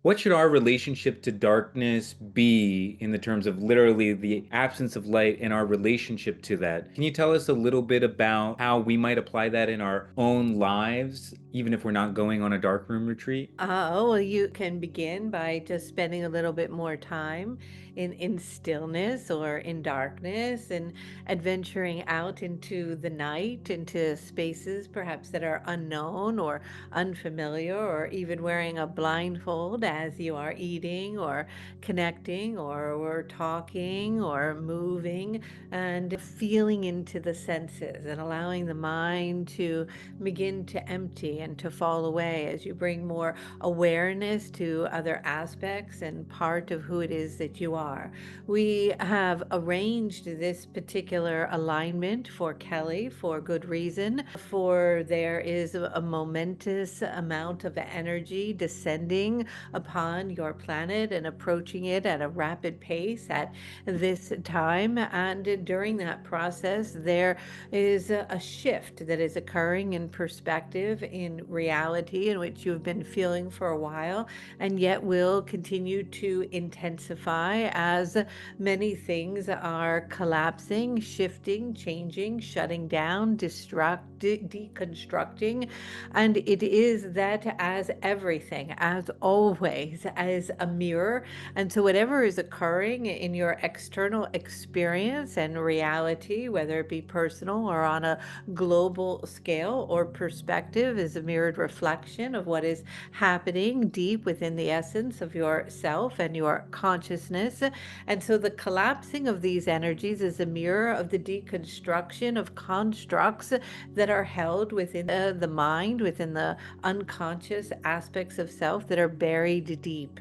What should our relationship to darkness be in the terms of literally the absence of light and our relationship to that? Can you tell us a little bit about how we might apply that in our own lives, even if we're not going on a darkroom retreat? Well, you can begin by just spending a little bit more time in stillness or in darkness and adventuring out into the night, into spaces perhaps that are unknown or unfamiliar, or even wearing a blindfold as you are eating or connecting or talking or moving, and feeling into the senses and allowing the mind to begin to empty and to fall away as you bring more awareness to other aspects and part of who it is that you are. We have arranged this particular alignment for Kelly for good reason, for there is a momentous amount of energy descending upon your planet and approaching it at a rapid pace at this time. And during that process, there is a shift that is occurring in perspective, in reality, in which you've been feeling for a while, and yet will continue to intensify as many things are collapsing, shifting, changing, shutting down, deconstructing. And it is that, as everything, as always, as a mirror. And so, whatever is occurring in your external experience and reality, whether it be personal or on a global scale or perspective, is a mirrored reflection of what is happening deep within the essence of yourself and your consciousness. And so the collapsing of these energies is a mirror of the deconstruction of constructs that are held within the mind, within the unconscious aspects of self that are buried deep.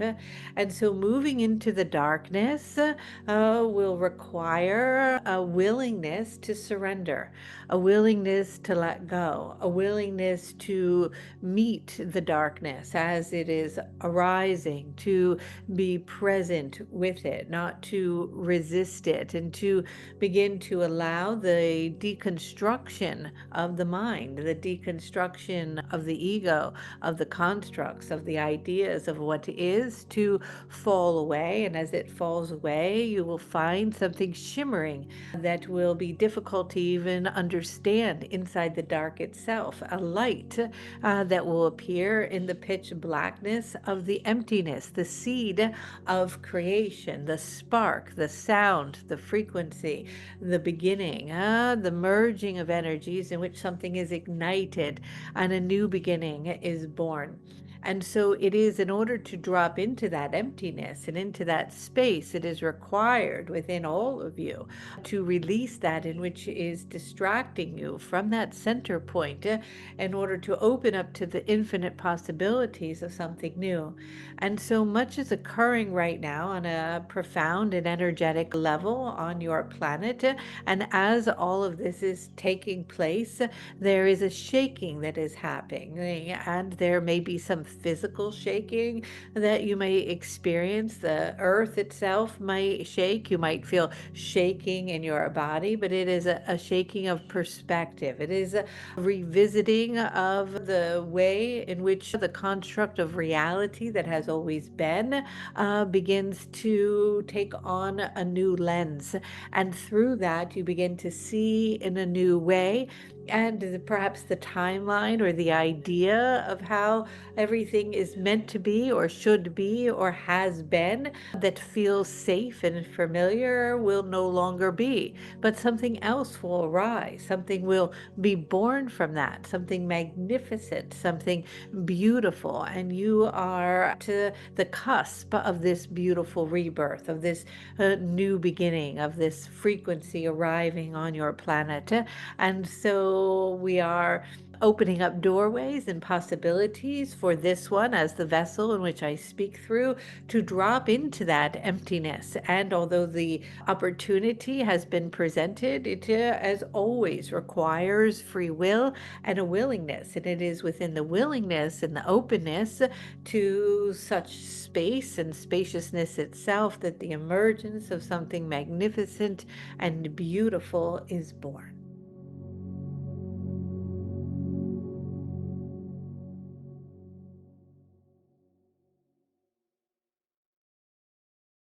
And so moving into the darkness will require a willingness to surrender, a willingness to let go, a willingness to meet the darkness as it is arising, to be present with it, not to resist it, and to begin to allow the deconstruction of the mind, the deconstruction of the ego, of the constructs, of the ideas of what is to fall away. And as it falls away, you will find something shimmering that will be difficult to even understand inside the dark itself, a light that will appear in the pitch blackness of the emptiness, the seed of creation, the spark, the sound, the frequency, the beginning, the merging of energies in which something is ignited and a new beginning is born. And so it is, in order to drop into that emptiness and into that space, it is required within all of you to release that in which is distracting you from that center point, in order to open up to the infinite possibilities of something new. And so much is occurring right now on a profound and energetic level on your planet. And as all of this is taking place, there is a shaking that is happening, and there may be some physical shaking that you may experience. The earth itself might shake. You might feel shaking in your body, but it is a shaking of perspective. It is a revisiting of the way in which the construct of reality that has always been begins to take on a new lens. And through that, you begin to see in a new way, and perhaps the timeline or the idea of how everything is meant to be or should be or has been that feels safe and familiar will no longer be. But something else will arise, something will be born from that, something magnificent, something beautiful. And you are to the cusp of this beautiful rebirth, of this new beginning, of this frequency arriving on your planet. And so we are opening up doorways and possibilities for this one as the vessel in which I speak through, to drop into that emptiness. And although the opportunity has been presented, it, as always, requires free will and a willingness. And it is within the willingness and the openness to such space and spaciousness itself that the emergence of something magnificent and beautiful is born.